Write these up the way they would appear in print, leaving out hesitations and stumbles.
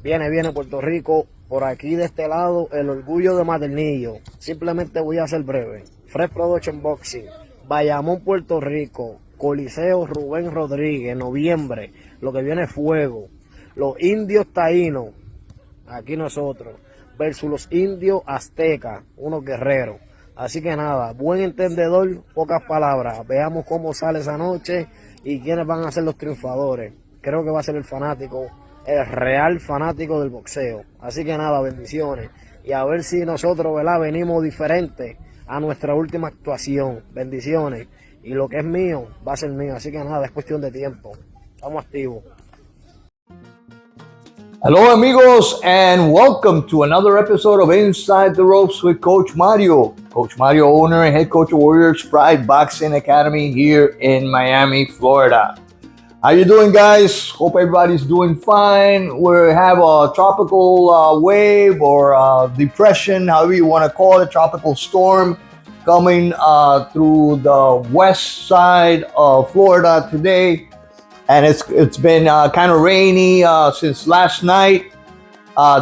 Viene Puerto Rico, por aquí de este lado, el Orgullo de Maternillo. Simplemente voy a ser breve. Fresh Production Boxing, Bayamón, Puerto Rico, Coliseo Rubén Rodríguez, noviembre. Lo que viene es fuego. Los indios taínos, aquí nosotros, versus los indios aztecas, unos guerreros. Así que nada, buen entendedor, pocas palabras. Veamos cómo sale esa noche y quiénes van a ser los triunfadores. Creo que va a ser el fanático, el real fanático del boxeo. Así que nada, bendiciones. Y a ver si nosotros, ¿verdad?, venimos diferentes a nuestra última actuación. Bendiciones. Y lo que es mío, va a ser mío. Así que nada, es cuestión de tiempo. Estamos activos. Hello amigos, and welcome to another episode of Inside the Ropes with Coach Mario. Coach Mario, owner and head coach of Warriors Pride Boxing Academy here in Miami, Florida. How you doing, guys? Hope everybody's doing fine. We have a tropical wave or depression, however you want to call it, tropical storm coming through the west side of Florida today. And it's been kind of rainy since last night.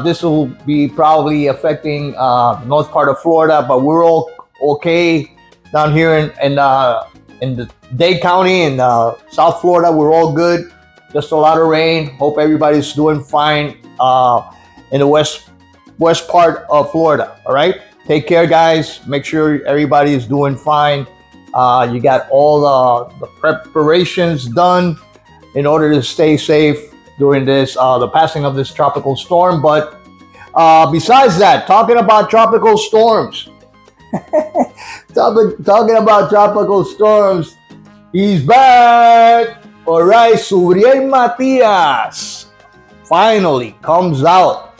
This will be probably affecting the north part of Florida, but we're all okay down here in the Dade County in South Florida. We're all good. Just a lot of rain. Hope everybody's doing fine in the west part of Florida. All right. Take care, guys. Make sure everybody is doing fine. You got all the preparations done in order to stay safe during this the passing of this tropical storm. But besides that, talking about tropical storms, talking about tropical storms, he's back. All right, Subriel Matias finally comes out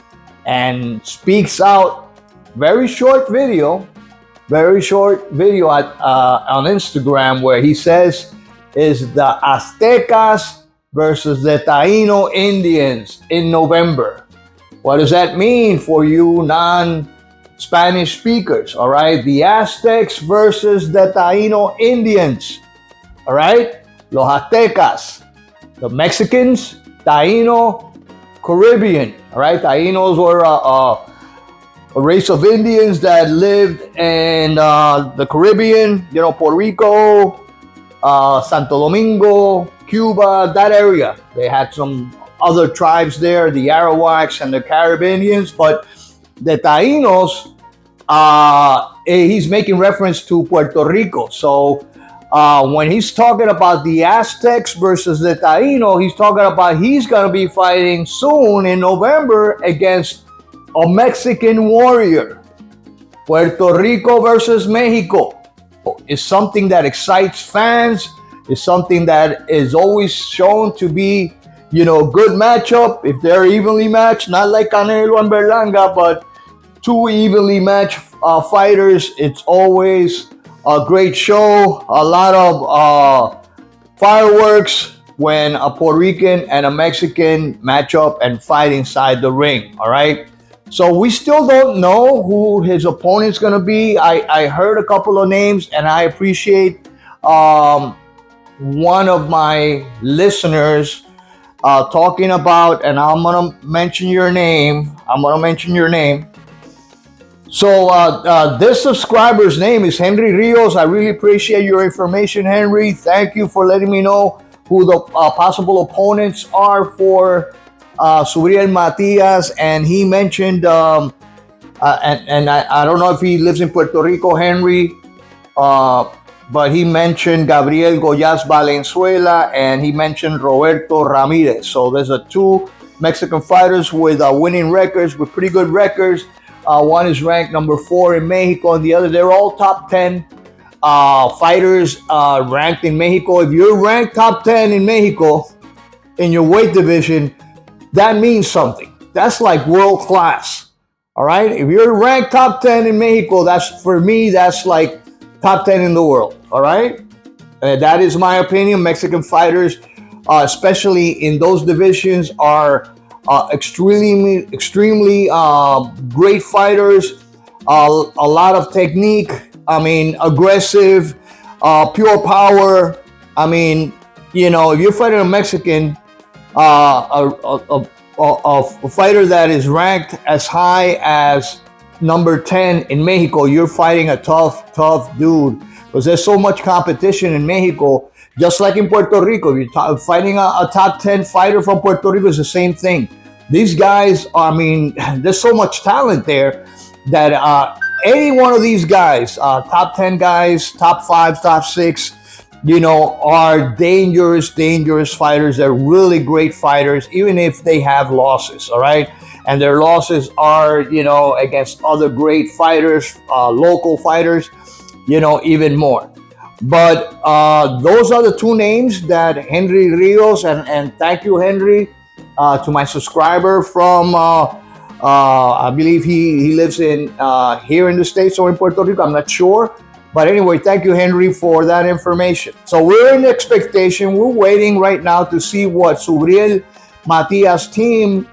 and speaks out. Very short video on Instagram where he says is the Aztecas versus the Taino Indians in November. What does that mean for you non-Spanish speakers? All right, the Aztecs versus the Taino Indians. All right, los Aztecas, the Mexicans, Taino, Caribbean. All right, Tainos were a race of Indians that lived in the Caribbean, you know, Puerto Rico, Santo Domingo, Cuba, that area. They had some other tribes there, the Arawaks and the Caribbeans, but the Tainos, he's making reference to Puerto Rico. So when he's talking about the Aztecs versus the Taino, he's talking about he's going to be fighting soon in November against a Mexican warrior. Puerto Rico versus Mexico is something that excites fans. Is something that is always shown to be, you know, good matchup if they're evenly matched, not like Canelo and Berlanga, but two evenly matched fighters. It's always a great show, a lot of fireworks when a Puerto Rican and a Mexican match up and fight inside the ring. All right. So we still don't know who his opponent's going to be. I heard a couple of names, and I appreciate one of my listeners talking about, and I'm going to mention your name. So this subscriber's name is Henry Rios. I really appreciate your information, Henry. Thank you for letting me know who the possible opponents are for Subriel Matias. And he mentioned, and I don't know if he lives in Puerto Rico, Henry, but he mentioned Gabriel Goyas Valenzuela, and he mentioned Roberto Ramirez. So there's two Mexican fighters with winning records, with pretty good records. One is ranked number 4 in Mexico, and the other, they're all top 10 fighters ranked in Mexico. If you're ranked top 10 in Mexico in your weight division, that means something. That's like world class. All right. If you're ranked top 10 in Mexico, that's, for me, that's like top 10 in the world. All right. That is my opinion. Mexican fighters, especially in those divisions, are extremely great fighters. A lot of technique. I mean, aggressive, pure power. I mean, you know, if you're fighting a Mexican, a a fighter that is ranked as high as number 10 in Mexico, you're fighting a tough dude, because there's so much competition in Mexico. Just like in Puerto Rico, if you're fighting a top 10 fighter from Puerto Rico, is the same thing. These guys, I mean, there's so much talent there that any one of these guys, top 10 guys, top 5, top 6, are dangerous fighters. They're really great fighters, even if they have losses, all right? And their losses are, against other great fighters, local fighters, even more. But those are the two names that Henry Rios, and thank you, Henry, to my subscriber from, I believe he lives in here in the States or in Puerto Rico, I'm not sure. But anyway, thank you, Henry, for that information. So we're in expectation. We're waiting right now to see what Subriel Matias' team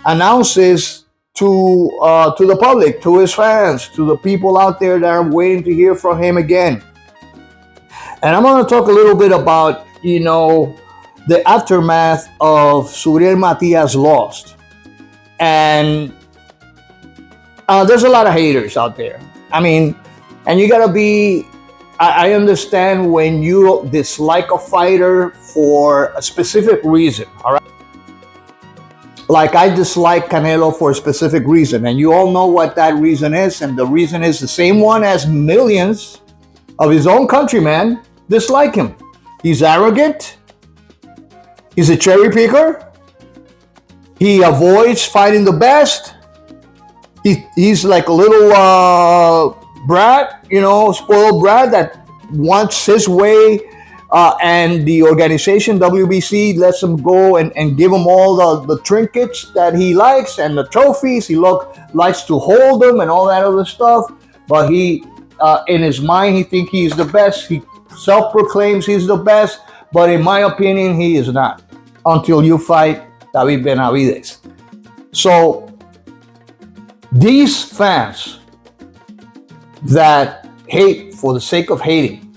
announces to the public, to his fans, to the people out there that are waiting to hear from him again. And I'm going to talk a little bit about, the aftermath of Subriel Matias' loss. And there's a lot of haters out there. I mean, and you gotta be, I understand when you dislike a fighter for a specific reason, all right? Like I dislike Canelo for a specific reason, and you all know what that reason is, and the reason is the same one as millions of his own countrymen dislike him. He's arrogant, he's a cherry picker, he avoids fighting the best, he's like a little brat, spoiled brat that wants his way, and the organization WBC lets him go and give him all the trinkets that he likes and the trophies. He likes to hold them and all that other stuff, but he, in his mind, he thinks he's the best. He self-proclaims he's the best, but in my opinion, he is not, until you fight David Benavides. So these fans that hate for the sake of hating,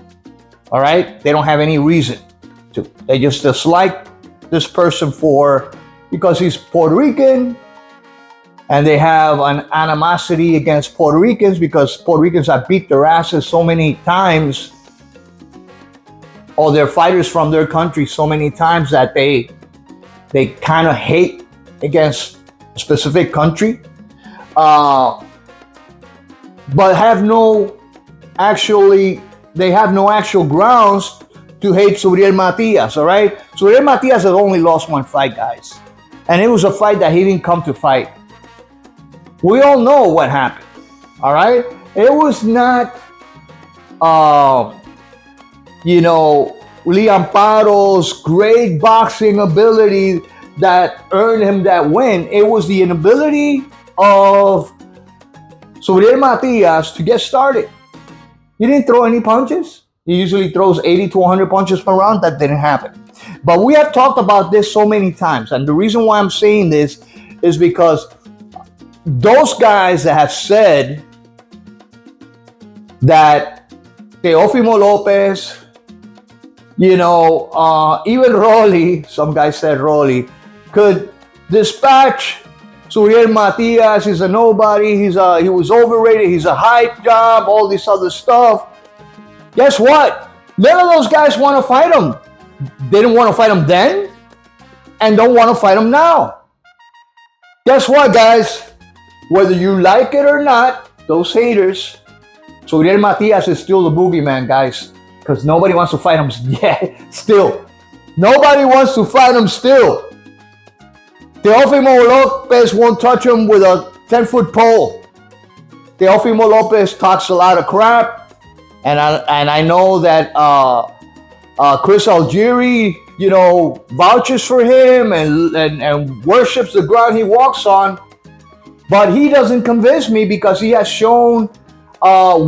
all right? They don't have any reason to. They just dislike this person because he's Puerto Rican, and they have an animosity against Puerto Ricans because Puerto Ricans have beat their asses so many times, or their fighters from their country so many times, that they kind of hate against a specific country. But they have no actual grounds to hate Subriel Matias, all right? Suriel Matias has only lost one fight, guys. And it was a fight that he didn't come to fight. We all know what happened, all right? It was not, Lee Amparo's great boxing ability that earned him that win. It was the inability of Subriel Matias to get started. He didn't throw any punches. He usually throws 80 to 100 punches per round. That didn't happen. But we have talked about this so many times. And the reason why I'm saying this is because those guys that have said that Teofimo Lopez, even Rolly, some guys said Rolly, could dispatch Suriel Matias. He's a nobody. He was overrated. He's a hype job. All this other stuff. Guess what? None of those guys want to fight him. They didn't want to fight him then, and don't want to fight him now. Guess what, guys? Whether you like it or not, those haters, Suriel Matias is still the boogeyman, guys, because nobody wants to fight him yet. Still, nobody wants to fight him still. Teofimo Lopez won't touch him with a 10-foot pole. Teofimo Lopez talks a lot of crap, and I know that Chris Algieri, vouches for him and worships the ground he walks on, but he doesn't convince me because he has shown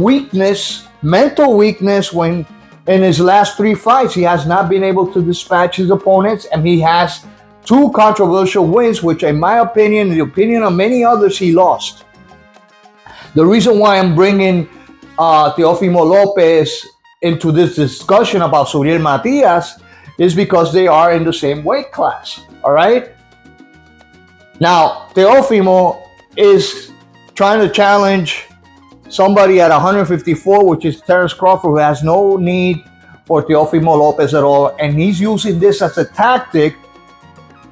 weakness, mental weakness, when in his last 3 fights he has not been able to dispatch his opponents, and he has 2 controversial wins, which in my opinion, the opinion of many others, he lost. The reason why I'm bringing Teofimo Lopez into this discussion about Suriel Matias is because they are in the same weight class, all right? Now, Teofimo is trying to challenge somebody at 154, which is Terence Crawford, who has no need for Teofimo Lopez at all. And he's using this as a tactic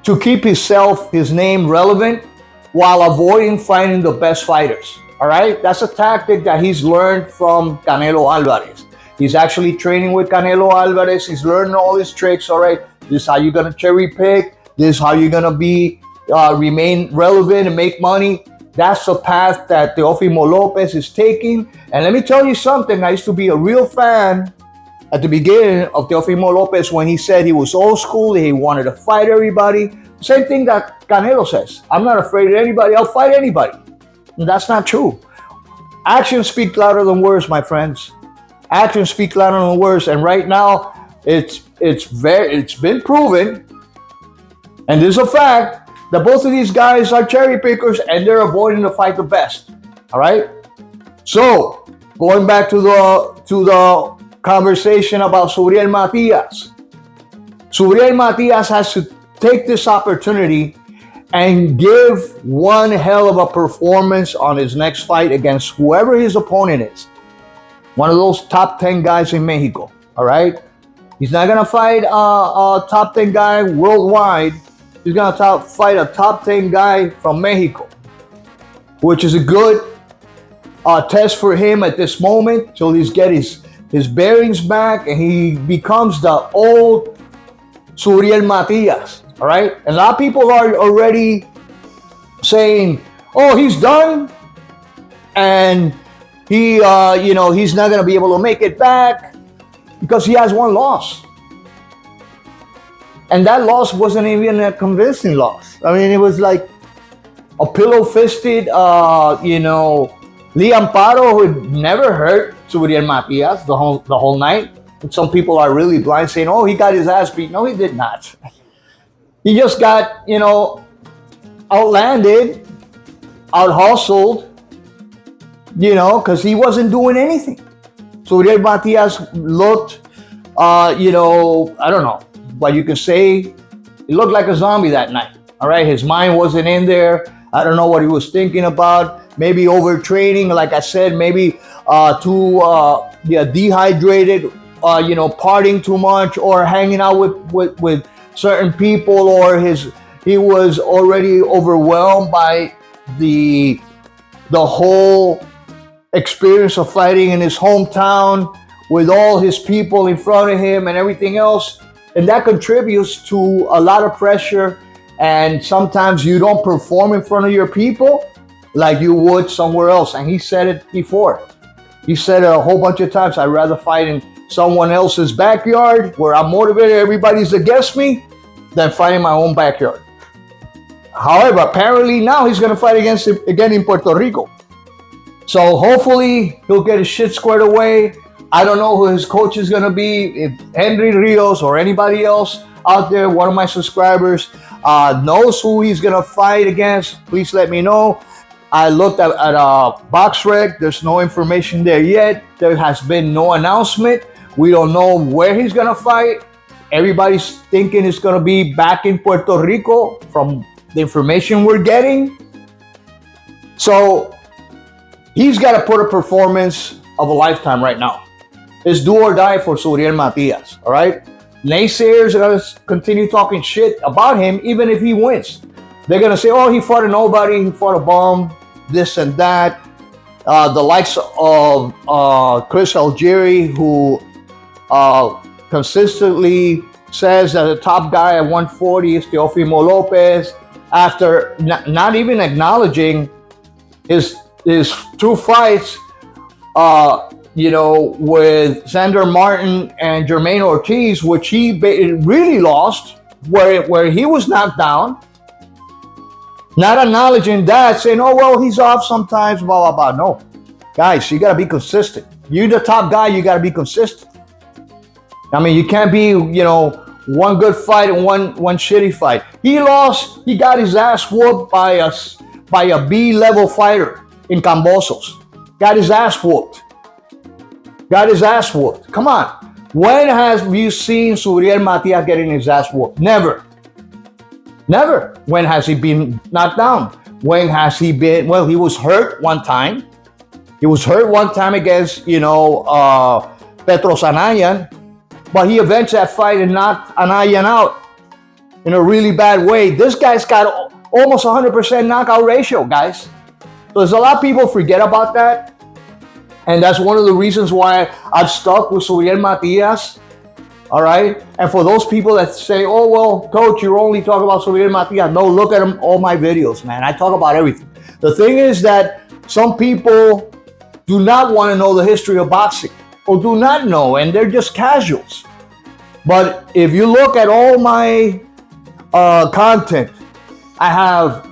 to keep his name relevant while avoiding fighting the best fighters. All right? That's a tactic that he's learned from Canelo Alvarez. He's actually training with Canelo Alvarez. He's learning all his tricks. All right, this is how you're gonna cherry pick. This is how you're gonna remain relevant and make money. That's the path that Teofimo Lopez is taking. And let me tell you something. I used to be a real fan at the beginning of Teofimo Lopez when he said he was old school. He wanted to fight everybody. Same thing that Canelo says. I'm not afraid of anybody. I'll fight anybody. And that's not true. Actions speak louder than words, my friends. Actions speak louder than words, and right now it's been proven, and this is a fact, that both of these guys are cherry pickers and they're avoiding to fight the best. All right. So going back to the conversation about Subriel Matias. Subriel Matias has to take this opportunity and give one hell of a performance on his next fight against whoever his opponent is. One of those top 10 guys in Mexico, all right? He's not gonna fight a top 10 guy worldwide. He's gonna fight a top 10 guy from Mexico, which is a good test for him at this moment till he's get his bearings back and he becomes the old Suriel Matias, all right? And a lot of people are already saying, oh, he's done, and he's not going to be able to make it back because he has one loss. And that loss wasn't even a convincing loss. I mean, it was like a pillow-fisted, Lee Amparo, who had never hurt Subriel Matias the whole night. And some people are really blind saying, oh, he got his ass beat. No, he did not. He just got, outlanded, out-hustled, because he wasn't doing anything. Subriel Matias looked, I don't know what you can say. He looked like a zombie that night. All right, his mind wasn't in there. I don't know what he was thinking about. Maybe overtraining, like I said, maybe too dehydrated, partying too much, or hanging out with certain people, or he was already overwhelmed by the whole experience of fighting in his hometown with all his people in front of him and everything else. And that contributes to a lot of pressure. And sometimes you don't perform in front of your people like you would somewhere else. And he said it before. He said it a whole bunch of times. I'd rather fight in someone else's backyard where I'm motivated, everybody's against me, than fight in my own backyard. However, apparently now he's going to fight again in Puerto Rico. So hopefully he'll get his shit squared away. I don't know who his coach is going to be. If Henry Rios or anybody else out there, one of my subscribers, knows who he's going to fight against, please let me know. I looked at BoxRec. There's no information there yet. There has been no announcement. We don't know where he's going to fight. Everybody's thinking it's going to be back in Puerto Rico from the information we're getting. So he's got to put a performance of a lifetime right now. It's do or die for Suriel Matias, all right? Naysayers are going to continue talking shit about him even if he wins. They're going to say, oh, he fought a nobody, he fought a bum, this and that. The likes of Chris Algieri, who consistently says that the top guy at 140 is Teofimo Lopez, after not even acknowledging his two fights, with Xander Martin and Jermaine Ortiz, which he really lost, where he was knocked down. Not acknowledging that, saying, oh, well, he's off sometimes, blah, blah, blah. No. Guys, you got to be consistent. You're the top guy, you got to be consistent. I mean, you can't be, one good fight and one shitty fight. He lost, he got his ass whooped by a B-level fighter in Cambosos. Got his ass whooped. Come on. When have you seen Subriel Matias getting his ass whooped? Never. Never. When has he been knocked down? When has he been? Well, he was hurt one time. He was hurt one time against, Petros Anayan, but he avenged that fight and knocked Anayan out in a really bad way. This guy's got almost 100% knockout ratio, guys. So there's a lot of people forget about that. And that's one of the reasons why I've stuck with Subriel Matias. All right. And for those people that say, oh, well, coach, you're only talking about Subriel Matias. No, look at all my videos, man. I talk about everything. The thing is that some people do not want to know the history of boxing or do not know, and they're just casuals. But if you look at all my content, I have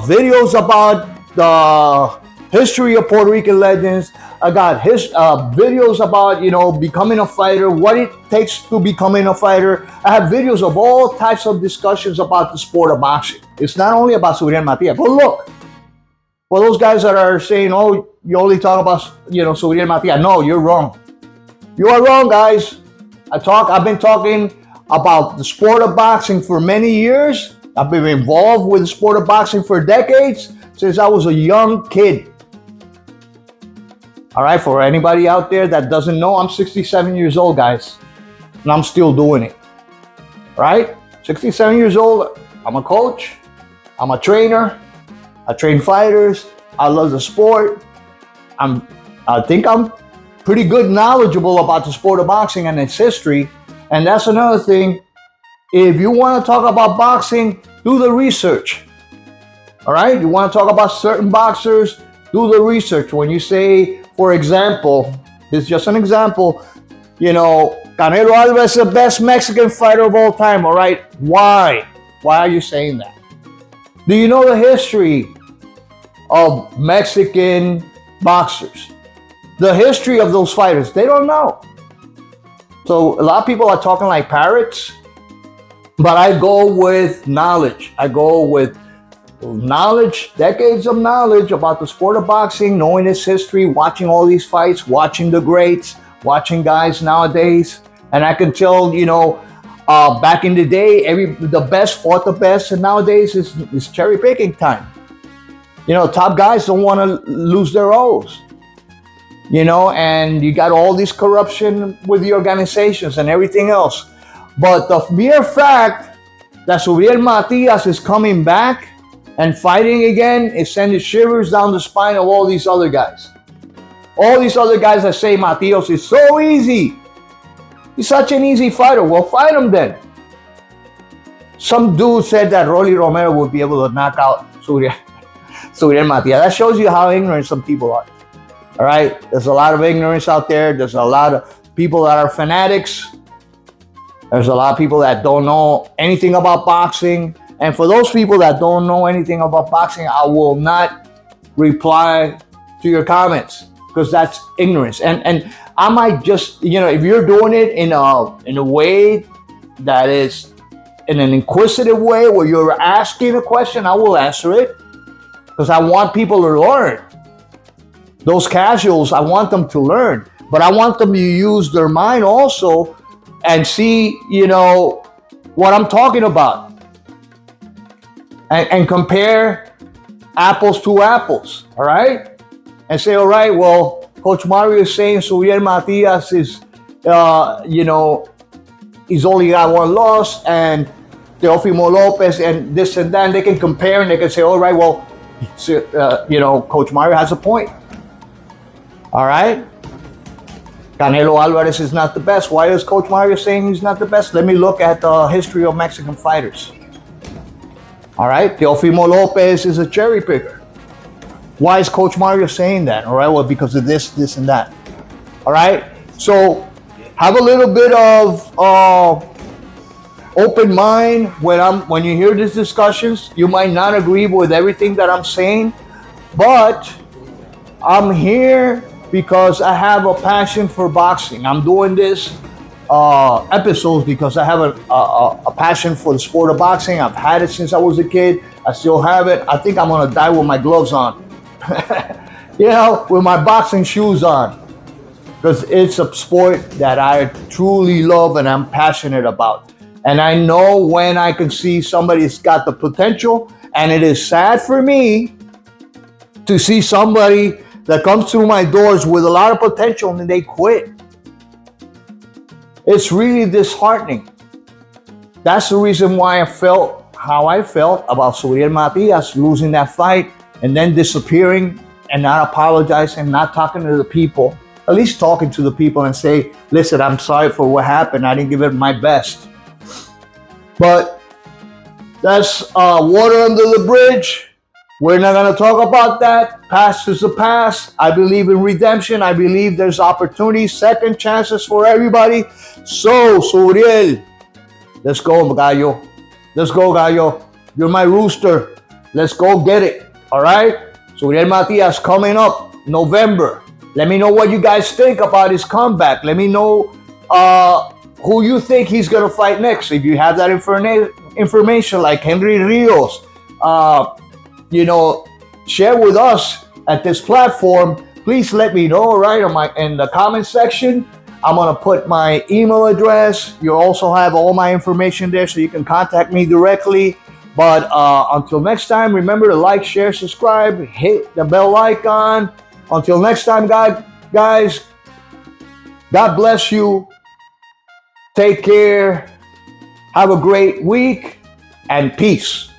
videos about the history of Puerto Rican legends. I got videos about, becoming a fighter, what it takes to becoming a fighter. I have videos of all types of discussions about the sport of boxing. It's not only about Subriel Matias. But look, for those guys that are saying, oh, you only talk about, Subriel Matias. No, you're wrong. You are wrong, guys. I've been talking about the sport of boxing for many years. I've been involved with the sport of boxing for decades, since I was a young kid. All right, for anybody out there that doesn't know, I'm 67 years old, guys, and I'm still doing it. All right, 67 years old. I'm a coach. I'm a trainer. I train fighters. I love the sport. I think I'm pretty good knowledgeable about the sport of boxing and its history. And that's another thing. If you want to talk about boxing, do the research. All right? You want to talk about certain boxers, do the research. When you say, for example, this is just an example, Canelo Alvarez is the best Mexican fighter of all time. All right? Why? Why are you saying that? Do you know the history of Mexican boxers? The history of those fighters? They don't know. So a lot of people are talking like parrots, but I go with knowledge. I go with knowledge, decades of knowledge about the sport of boxing, knowing its history, watching all these fights, watching the greats, watching guys nowadays. And I can tell, back in the day, the best fought the best, and nowadays it's cherry picking time. Top guys don't want to lose their O's. And you got all this corruption with the organizations and everything else. But the mere fact that Subriel Matias is coming back and fighting again is sending shivers down the spine of all these other guys. All these other guys that say Matias is so easy. He's such an easy fighter. Well, fight him then. Some dude said that Rolly Romero would be able to knock out Subriel Matias. That shows you how ignorant some people are. All right? There's a lot of ignorance out there. There's a lot of people that are fanatics. There's a lot of people that don't know anything about boxing. And for those people that don't know anything about boxing, I will not reply to your comments because that's ignorance. And I might just, if you're doing it in a way that is in an inquisitive way where you're asking a question, I will answer it because I want people to learn. Those casuals, I want them to learn, but I want them to use their mind also and see, what I'm talking about and compare apples to apples, all right? And say, all right, well, Coach Mario is saying Subriel Matias is, he's only got one loss, and Teofimo Lopez and this and that, and they can compare and they can say, all right, well, Coach Mario has a point. All right? Canelo Alvarez is not the best. Why is Coach Mario saying he's not the best? Let me look at the history of Mexican fighters. All right? Teofimo Lopez is a cherry picker. Why is Coach Mario saying that? All right? Well, because of this, and that. All right? So have a little bit of open mind when you hear these discussions. You might not agree with everything that I'm saying, but I'm here because I have a passion for boxing. I'm doing this episodes because I have a passion for the sport of boxing. I've had it since I was a kid. I still have it. I think I'm gonna die with my gloves on. With my boxing shoes on. Because it's a sport that I truly love and I'm passionate about. And I know when I can see somebody's got the potential. And it is sad for me to see somebody that comes through my doors with a lot of potential and they quit. It's really disheartening. That's the reason why I felt how I felt about Suriel Matias losing that fight and then disappearing and not apologizing, not talking to the people. At least talking to the people and say, listen, I'm sorry for what happened. I didn't give it my best. But that's water under the bridge. We're not going to talk about that. Past is the past. I believe in redemption. I believe there's opportunities, second chances for everybody. So, Suriel, let's go, gallo. Let's go, gallo. You're my rooster. Let's go get it. All right? Suriel Matias coming up November. Let me know what you guys think about his comeback. Let me know who you think he's going to fight next. If you have that information like Henry Rios, share with us at this platform. Please let me know, right, in the comment section. I'm gonna put my email address. You also have all my information there, so you can contact me directly. But until next time, remember to like, share, subscribe, hit the bell icon. Until next time, guys, God bless you. Take care. Have a great week and peace.